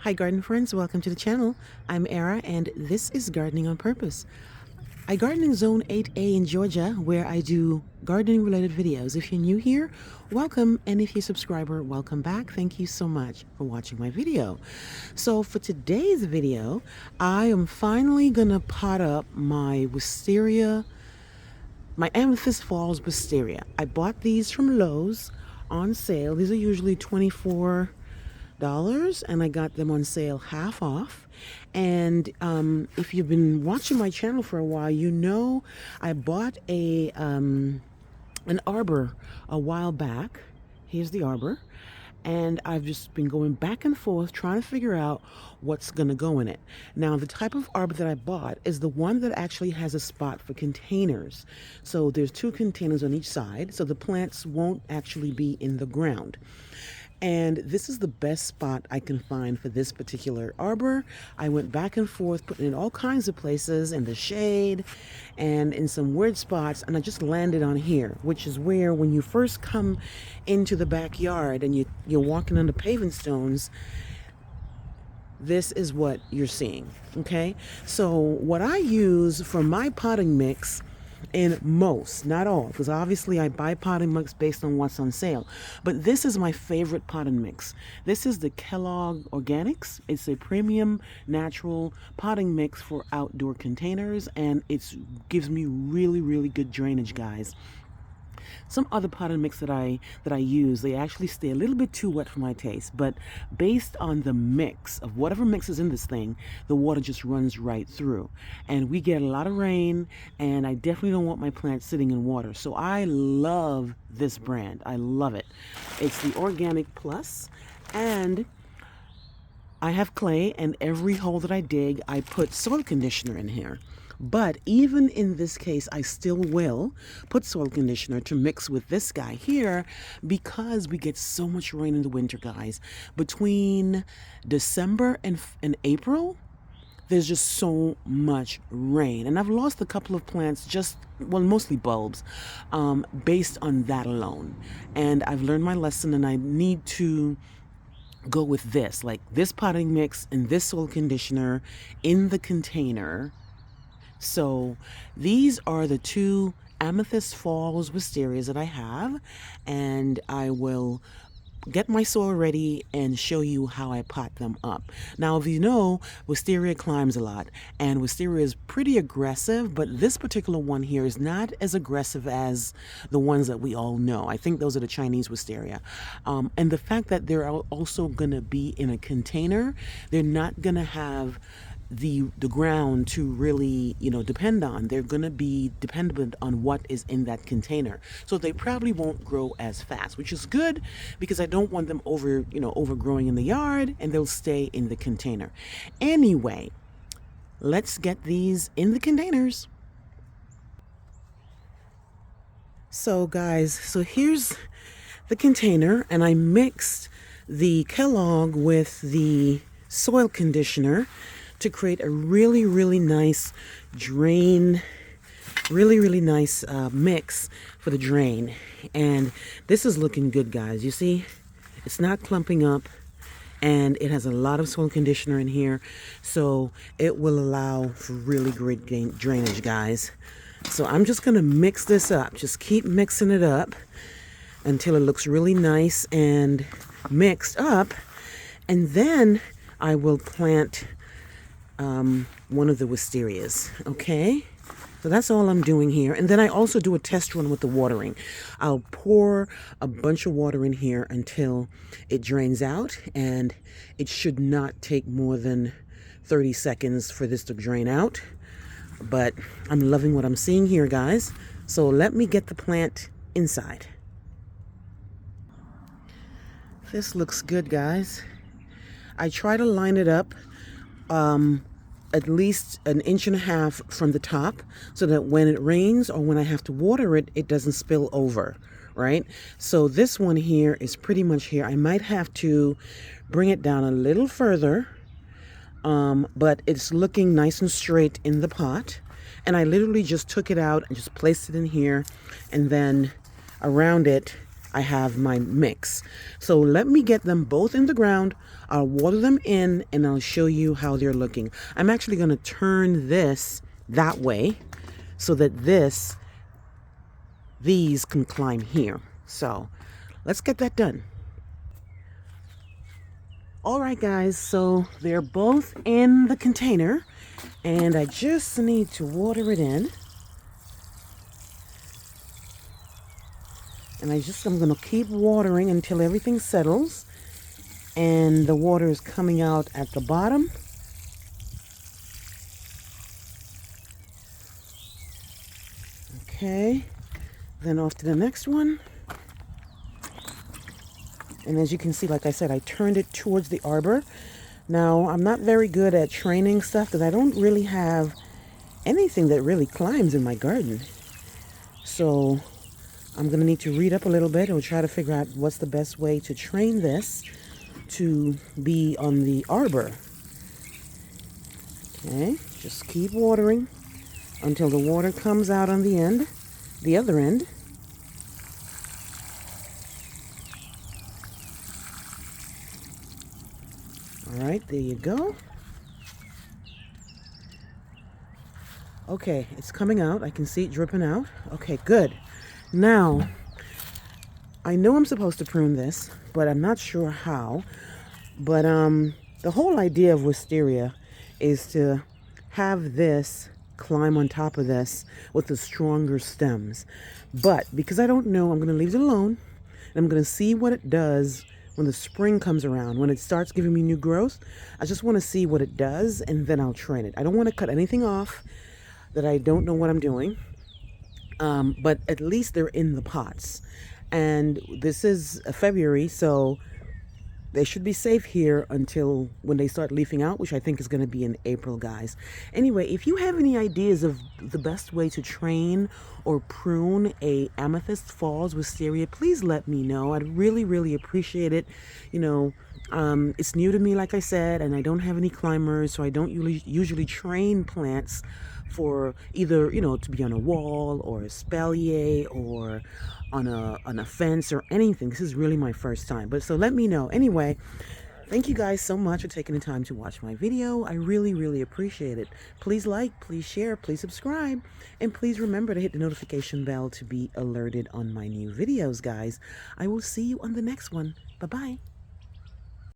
Hi garden friends, welcome to the channel. I'm Era and this is Gardening on Purpose. I garden in Zone 8A in Georgia where I do gardening related videos. If you're new here, welcome, and if you're a subscriber, welcome back. Thank you so much for watching my video. So for today's video, I am finally gonna pot up my wisteria, my Amethyst Falls Wisteria. I bought these from Lowe's on sale. These are usually $24 and I got them on sale half off. And if you've been watching my channel for a while, you know I bought an arbor a while back. Here's the arbor. And I've just been going back and forth trying to figure out what's going to go in it. Now, the type of arbor that I bought is the one that actually has a spot for containers. So there's two containers on each side, so the plants won't actually be in the ground. And this is the best spot I can find for this particular arbor. I went back and forth, putting it in all kinds of places, in the shade and in some weird spots, and I just landed on here, which is where when you first come into the backyard and you're walking on the paving stones, this is what you're seeing, okay? So what I use for my potting mix, in most, not all, because obviously I buy potting mix based on what's on sale, but this is my favorite potting mix. This is the Kellogg Organics. It's a premium natural potting mix for outdoor containers, and it gives me really good drainage, guys. Some other potting mix that I use, they actually stay a little bit too wet for my taste, but based on the mix of whatever mix is in this thing, the water just runs right through. And we get a lot of rain, and I definitely don't want my plants sitting in water. So I love this brand. I love it. It's the Organic Plus, and I have clay, and every hole that I dig, I put soil conditioner in here. But even in this case, I still will put soil conditioner to mix with this guy here because we get so much rain in the winter, guys. Between December and April, there's just so much rain. And I've lost a couple of plants, mostly bulbs, based on that alone. And I've learned my lesson, and I need to go with this, like this potting mix and this soil conditioner in the container. So these are the two Amethyst Falls Wisterias that I have, and I will get my soil ready and show you how I pot them up. Now, if you know, wisteria climbs a lot, and wisteria is pretty aggressive, but this particular one here is not as aggressive as the ones that we all know. I think those are the Chinese wisteria. And the fact that they're also going to be in a container, they're not going to have the ground to really, depend on. They're going to be dependent on what is in that container. So they probably won't grow as fast, which is good because I don't want them overgrowing in the yard, and they'll stay in the container. Anyway, let's get these in the containers. So guys, here's the container, and I mixed the Kellogg with the soil conditioner to create a really nice drain, really nice mix for the drain. And this is looking good, guys. You see, it's not clumping up, and it has a lot of soil conditioner in here, so it will allow for really great drainage, guys. So I'm just gonna mix this up. Just keep mixing it up until it looks really nice and mixed up, and then I will plant one of the wisterias. Okay, so that's all I'm doing here. And then I also do a test run with the watering. I'll pour a bunch of water in here until it drains out, and it should not take more than 30 seconds for this to drain out. But I'm loving what I'm seeing here, guys. So let me get the plant inside. This looks good, guys. I try to line it up at least 1.5 inches from the top, so that when it rains or when I have to water it, it doesn't spill over, right? So this one here is pretty much here. I might have to bring it down a little further, but it's looking nice and straight in the pot. And I literally just took it out and just placed it in here, and then around it I have my mix. So let me get them both in the ground. I'll water them in and I'll show you how they're looking. I'm actually going to turn this that way so that these can climb here. So let's get that done. All right, guys, so they're both in the container and I just need to water it in. And I'm going to keep watering until everything settles and the water is coming out at the bottom. Okay, then off to the next one. And as you can see, like I said, I turned it towards the arbor. Now, I'm not very good at training stuff because I don't really have anything that really climbs in my garden. So I'm going to need to read up a little bit and try to figure out what's the best way to train this to be on the arbor. Okay, just keep watering until the water comes out on the other end. All right, there you go. Okay, it's coming out. I can see it dripping out. Okay, good. Now, I know I'm supposed to prune this, but I'm not sure how. But the whole idea of wisteria is to have this climb on top of this with the stronger stems. But because I don't know, I'm going to leave it alone. And I'm going to see what it does when the spring comes around. When it starts giving me new growth, I just want to see what it does and then I'll train it. I don't want to cut anything off that I don't know what I'm doing. But at least they're in the pots. And this is February, so they should be safe here until when they start leafing out, which I think is going to be in April, guys. Anyway, if you have any ideas of the best way to train or prune a Amethyst Falls Wisteria, please let me know. I'd really, really appreciate it. You know, it's new to me, like I said, and I don't have any climbers, so I don't usually train plants for either, you know, to be on a wall or a espalier or on a fence or anything. This is really my first time, but so let me know. Anyway, thank you guys so much for taking the time to watch my video. I really, really appreciate it. Please like, please share, please subscribe, and please remember to hit the notification bell to be alerted on my new videos, guys. I will see you on the next one. Bye-bye.